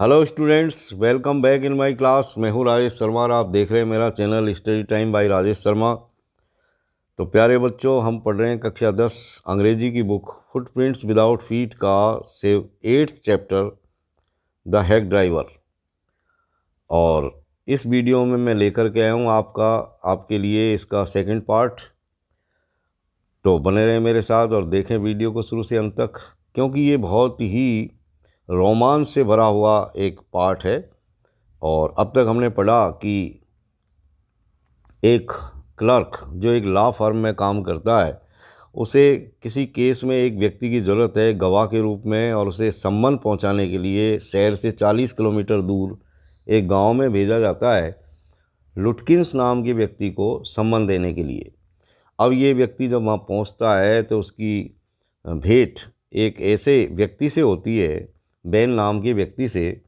Hello students, welcome back in my class. मैं हूँ राजेश शर्मा और आप देख रहे हैं मेरा channel study time by Rajesh Sharma. तो प्यारे बच्चों, हम पढ़ रहे हैं कक्षा 10 अंग्रेजी की बुक फुटप्रिंट्स विदाउट फीट का से 8th chapter the hack driver. और इस वीडियो में मैं लेकर के आया हूँ आपके लिए इसका सेकंड पार्ट। तो बने रहें मेरे साथ और देखें वीडियो को शुरू से अंत तक, क्योंकि ये बहुत ही रोमांच से भरा हुआ एक पार्ट है। और अब तक हमने पढ़ा कि एक क्लर्क जो एक लॉ फर्म में काम करता है, उसे किसी केस में एक व्यक्ति की ज़रूरत है गवाह के रूप में, और उसे सम्मन पहुंचाने के लिए शहर से 40 किलोमीटर दूर एक गांव में भेजा जाता है लुटकिंस नाम के व्यक्ति को सम्मन देने के लिए। अब ये व्यक्ति जब वहाँ पहुँचता है तो उसकी भेंट एक ऐसे व्यक्ति से होती है, बेन नाम के व्यक्ति से,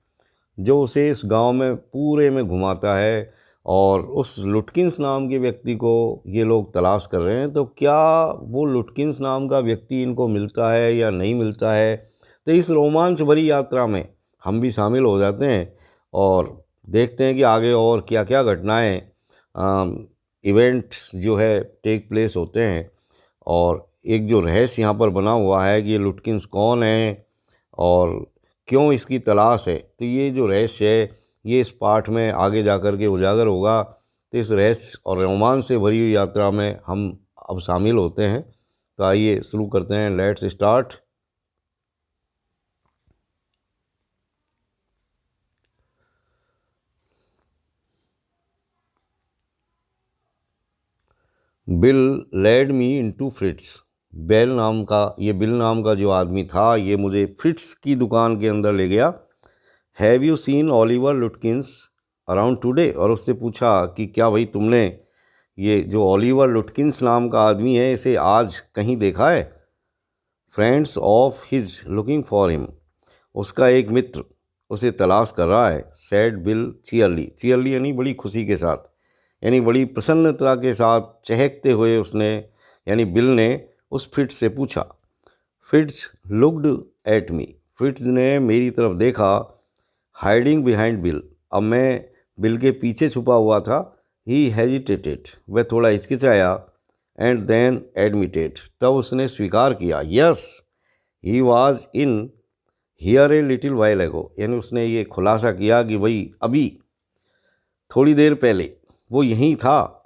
जो उसे इस गांव में पूरे में घुमाता है। और उस लुटकिंस नाम के व्यक्ति को ये लोग तलाश कर रहे हैं। तो क्या वो लुटकिंस नाम का व्यक्ति इनको मिलता है या नहीं मिलता है? तो इस रोमांच भरी यात्रा में हम भी शामिल हो जाते हैं और देखते हैं कि आगे और क्या क्या घटनाएं इवेंट जो है टेक प्लेस होते हैं। और एक जो रहस्य यहाँ पर बना हुआ है कि ये लुटकिंस कौन है और क्यों इसकी तलाश है, तो ये जो रहस्य है ये इस पाठ में आगे जाकर के उजागर होगा। तो इस रहस्य और रोमांच से भरी हुई यात्रा में हम अब शामिल होते हैं। तो आइए शुरू करते हैं। Let's start. Bill led me into फ्रिट्स। Bill नाम का जो आदमी था, ये मुझे फ्रिट्स की दुकान के अंदर ले गया। Have you seen Oliver लुटकिंस around today? और उससे पूछा कि क्या भाई तुमने ये जो ओलिवर लुटकिंस नाम का आदमी है, इसे आज कहीं देखा है? Friends of his looking for him. उसका एक मित्र उसे तलाश कर रहा है। Sad bill चीयरली। चीयरली यानी बड़ी खुशी के साथ, यानी बड़ी प्रसन्नता के साथ चहकते हुए उसने यानी बिल ने उस फिट्स से पूछा। Fits looked at me. Fits ने मेरी तरफ देखा। Hiding behind bill. अब मैं बिल के पीछे छुपा हुआ था। He hesitated. वह थोड़ा हिचकिचाया। And then admitted. तब उसने स्वीकार किया। Yes, he was in here a little while एगो। यानी उसने ये खुलासा किया कि भाई अभी थोड़ी देर पहले वो यहीं था।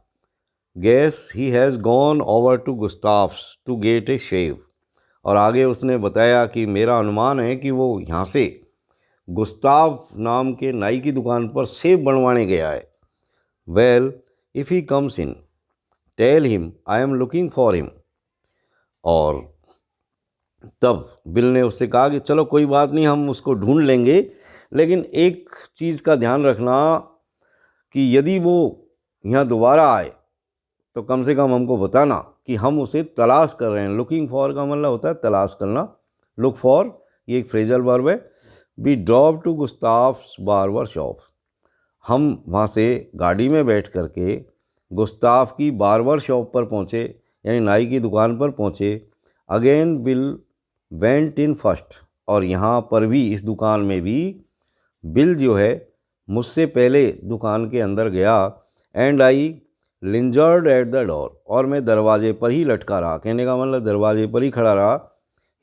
Gus he has gone over to Gustaf's to get a shave. और आगे उसने बताया कि मेरा अनुमान है कि वो यहाँ से गुस्ताव नाम के नाई की दुकान पर सेब बनवाने गया है। Well, if he comes in tell him I am looking for him. और तब बिल ने उससे कहा कि चलो कोई बात नहीं, हम उसको ढूंढ लेंगे, लेकिन एक चीज़ का ध्यान रखना कि यदि वो यहाँ दोबारा आए तो कम से कम हमको बताना कि हम उसे तलाश कर रहे हैं। लुकिंग फॉर का मतलब होता है तलाश करना। लुक फॉर ये एक फ्रेजल वर्ब है। We drop to Gustaf's barber shop. हम वहाँ से गाड़ी में बैठ करके गुस्ताफ की बार्बर शॉप पर पहुँचे, यानी नाई की दुकान पर पहुँचे। Again bill went in first. और यहाँ पर भी, इस दुकान में भी बिल जो है मुझसे पहले दुकान के अंदर गया। And I लिंजर्ड at the door. और मैं दरवाजे पर ही लटका रहा। कहने का मतलब दरवाजे पर ही खड़ा रहा।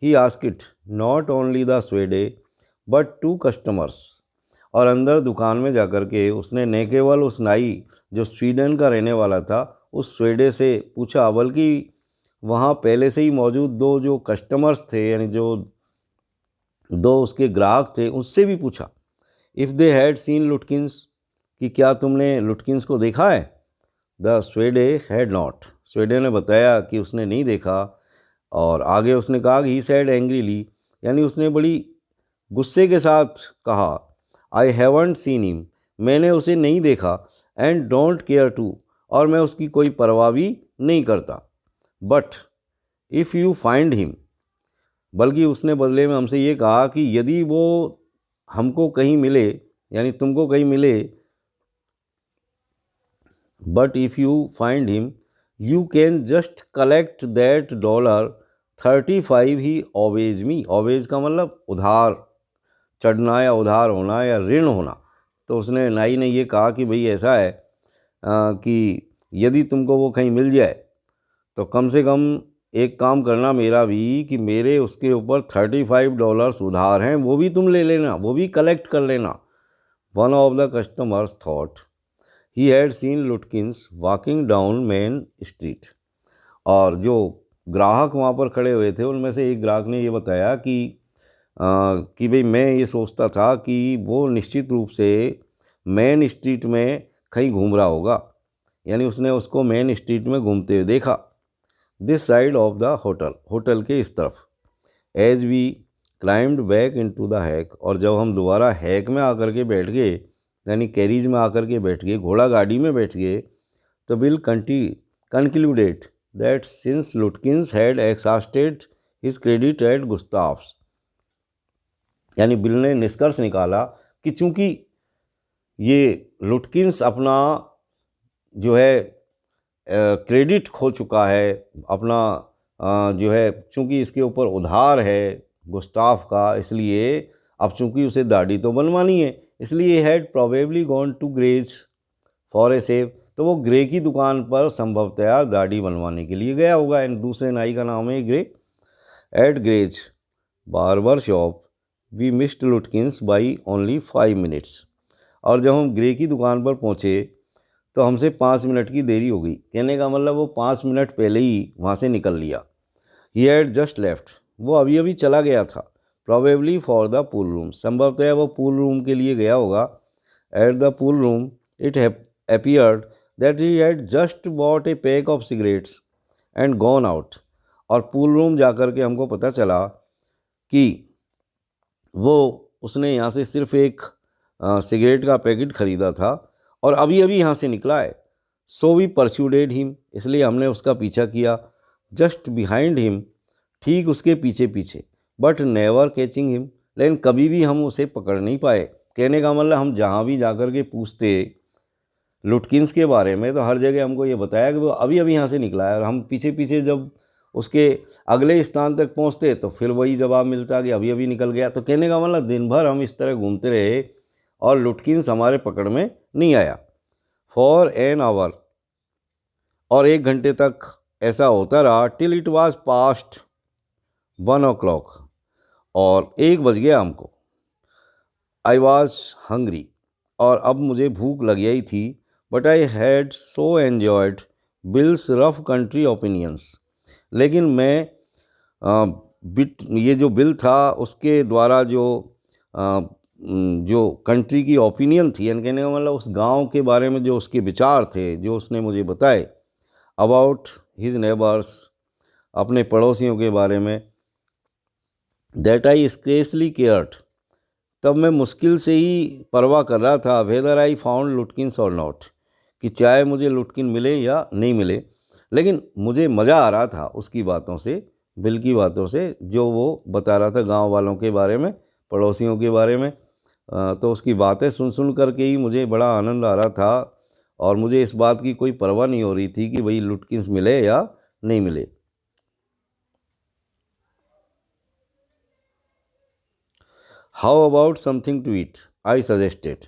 He asked not only the Swede but two customers. और अंदर दुकान में जाकर के उसने न केवल उस नाई जो स्वीडन का रहने वाला था उस स्वेडे से पूछा, बल्कि वहाँ पहले से ही मौजूद दो जो कस्टमर्स थे, यानी जो दो उसके ग्राहक थे, उससे भी पूछा। If they had seen Lutkins, कि क्या तुमने लुटकिंस को देखा है? The Swede had not. Swede ने बताया कि उसने नहीं देखा। और आगे उसने कहा कि ही सैड एंग्रीली, यानी उसने बड़ी गुस्से के साथ कहा, आई हैवंट सीन हिम, मैंने उसे नहीं देखा। एंड डोंट केयर टू, और मैं उसकी कोई परवाह भी नहीं करता। But if you find him, बल्कि उसने बदले में हमसे ये कहा कि यदि वो हमको कहीं मिले, यानी तुमको कहीं मिले, but if you find him you can just collect that $35 ही ओवेज मी। ओवेज का मतलब उधार चढ़ना या उधार होना या ऋण होना। तो उसने नाई ने ये कहा कि भाई ऐसा है कि यदि तुमको वो कहीं मिल जाए तो कम से कम एक काम करना मेरा भी, कि मेरे उसके ऊपर $35 उधार हैं, वो भी तुम ले लेना, वो भी कलेक्ट कर लेना। One of the customers thought he had seen लुटकिंस walking down main street. और जो ग्राहक वहाँ पर खड़े हुए थे उनमें से एक ग्राहक ने ये बताया कि भाई मैं ये सोचता था कि वो निश्चित रूप से मेन स्ट्रीट में कहीं घूम रहा होगा, यानी उसने उसको मेन स्ट्रीट में घूमते हुए देखा। This side of the hotel, hotel के इस तरफ। As we climbed back into the hack, और जब हम दोबारा हैक में आकर के बैठ गए, यानी कैरीज में आकर के बैठ गए, घोड़ा गाड़ी में बैठ गए, तो bill concluded that since Lutkins had exhausted his credit at Gustav's, यानी बिल ने निष्कर्ष निकाला कि चूंकि ये लुटकिंस अपना जो है क्रेडिट खो चुका है, अपना जो है चूंकि इसके ऊपर उधार है गुस्ताफ का, इसलिए अब चूंकि उसे दाढ़ी तो बनवानी है, इसलिए had probably gone to Gray's for a shave, तो वो ग्रे की दुकान पर संभवतया दाढ़ी बनवाने के लिए गया होगा। एंड दूसरे नाई का नाम है Gray. At Gray's barber shop we missed Lutkins by only 5 minutes, और जब हम ग्रे की दुकान पर पहुँचे तो हमसे 5 मिनट की देरी हो गई। कहने का मतलब वो 5 मिनट पहले ही वहाँ से निकल लिया। ही हैड जस्ट लेफ्ट, वो अभी अभी चला गया था। Probably for the pool room, संभवतः वो पूल रूम के लिए गया होगा। At the pool room it appeared that he had just bought a pack of cigarettes and gone out, और पूल रूम जाकर के हमको पता चला कि वो उसने यहाँ से सिर्फ एक सिगरेट का पैकेट ख़रीदा था और अभी अभी यहाँ से निकला है। सो वी परस्यूडेड हिम, इसलिए हमने उसका पीछा किया। जस्ट बिहाइंड हिम, ठीक उसके पीछे पीछे। बट नेवर कैचिंग हिम, लेकिन कभी भी हम उसे पकड़ नहीं पाए। कहने का मतलब हम जहाँ भी जाकर के पूछते लुटकिंस के बारे में तो हर जगह हमको ये बताया कि वो अभी अभी यहाँ से निकला है, और हम पीछे पीछे जब उसके अगले स्थान तक पहुँचते तो फिर वही जवाब मिलता कि अभी अभी निकल गया। तो कहने का मतलब दिन भर हम इस तरह घूमते रहे और लुटकिंस हमारे पकड़ में नहीं आया। फॉर एन आवर, और 1 घंटे तक ऐसा होता रहा। Till it was past 1 o'clock, और 1 बज गया हमको। आई वॉज हंग्री, और अब मुझे भूख लग गई थी। But I had so enjoyed bills rough country opinions, लेकिन मैं ये जो बिल था उसके द्वारा जो कंट्री की ओपिनियन थी, यानी कहने का मतलब उस गांव के बारे में जो उसके विचार थे जो उसने मुझे बताए, अबाउट हिज नेबर्स, अपने पड़ोसियों के बारे में, दैट आई स्केर्सली केयर्ड, तब मैं मुश्किल से ही परवाह कर रहा था, वेदर आई फाउंड लुटकिंस और नॉट, कि चाहे मुझे लुटकिन मिले या नहीं मिले। लेकिन मुझे मज़ा आ रहा था उसकी बातों से, बिल की बातों से, जो वो बता रहा था गांव वालों के बारे में, पड़ोसियों के बारे में। तो उसकी बातें सुन सुन करके ही मुझे बड़ा आनंद आ रहा था, और मुझे इस बात की कोई परवाह नहीं हो रही थी कि भाई लुटकिंस मिले या नहीं मिले। How about something to eat, I suggested,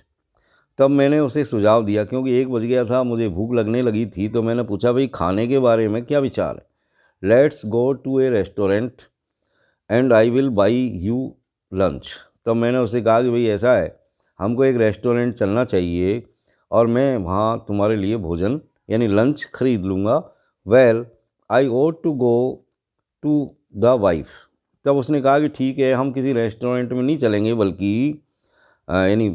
तब मैंने उसे सुझाव दिया, क्योंकि 1 बज गया था, मुझे भूख लगने लगी थी। तो मैंने पूछा भाई खाने के बारे में क्या विचार है। Let's go to a restaurant and I will buy you lunch, तब मैंने उसे कहा कि भाई ऐसा है, हमको एक रेस्टोरेंट चलना चाहिए और मैं वहाँ तुम्हारे लिए भोजन यानी लंच खरीद लूँगा। Well I ought to go to the wife, तब उसने कहा कि ठीक है, हम किसी रेस्टोरेंट में नहीं चलेंगे, बल्कि यानी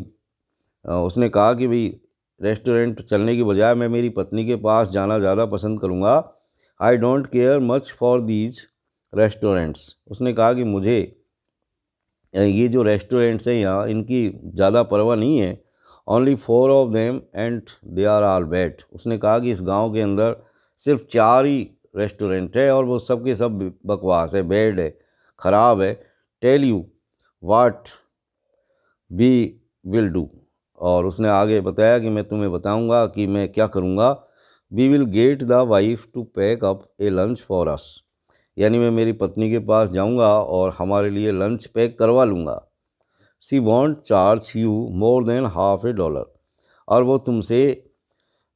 उसने कहा कि भाई रेस्टोरेंट चलने की बजाय मैं मेरी पत्नी के पास जाना ज़्यादा पसंद करूँगा। I don't care much for these restaurants, उसने कहा कि मुझे ये जो रेस्टोरेंट्स हैं यहाँ, इनकी ज़्यादा परवाह नहीं है। Only 4 of them and they are all bad, उसने कहा कि इस गांव के अंदर सिर्फ 4 ही रेस्टोरेंट है और वो सब के सब बकवास है, बैड है, ख़राब है। Tell you what we will do, और उसने आगे बताया कि मैं तुम्हें बताऊंगा कि मैं क्या करूंगा। We will get the wife to pack up a lunch for us, यानी मैं मेरी पत्नी के पास जाऊंगा और हमारे लिए लंच पैक करवा लूँगा। She want charge you more than $0.50, और वो तुमसे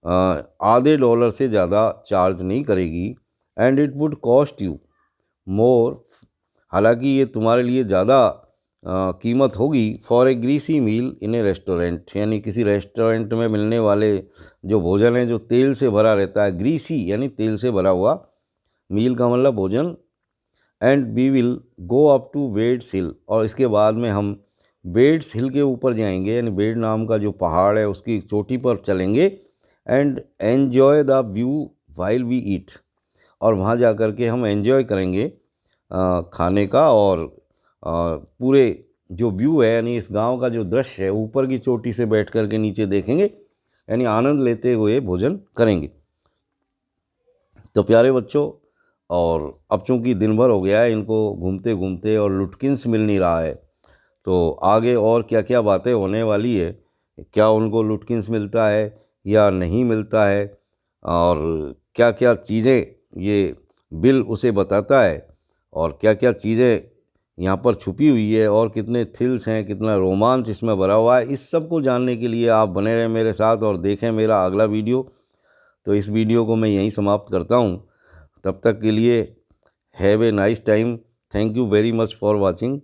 $0.50 से ज़्यादा चार्ज नहीं करेगी। And it would cost you more, हालांकि ये तुम्हारे लिए ज़्यादा कीमत होगी, for a greasy meal in a restaurant, यानी किसी रेस्टोरेंट में मिलने वाले जो भोजन है जो तेल से भरा रहता है, ग्रीसी यानी तेल से भरा हुआ, मील का मतलब भोजन। And we will go up to Beds Hill, और इसके बाद में हम बेड्स हिल के ऊपर जाएंगे, यानी बेड नाम का जो पहाड़ है उसकी चोटी पर चलेंगे। And enjoy the view while we eat, और वहाँ जा कर के हम एन्जॉय करेंगे खाने का, और पूरे जो व्यू है यानी इस गांव का जो दृश्य है ऊपर की चोटी से बैठ कर के नीचे देखेंगे, यानी आनंद लेते हुए भोजन करेंगे। तो प्यारे बच्चों, और अब चूँकि दिन भर हो गया है इनको घूमते घूमते और लुटकिंस मिल नहीं रहा है, तो आगे और क्या क्या बातें होने वाली है, क्या उनको लुटकिंस मिलता है या नहीं मिलता है, और क्या क्या चीज़ें ये बिल उसे बताता है, और क्या क्या चीज़ें यहाँ पर छुपी हुई है, और कितने थ्रिल्स हैं, कितना रोमांच इसमें भरा हुआ है, इस सब को जानने के लिए आप बने रहें मेरे साथ और देखें मेरा अगला वीडियो। तो इस वीडियो को मैं यहीं समाप्त करता हूँ, तब तक के लिए have a nice time, thank you very much for watching.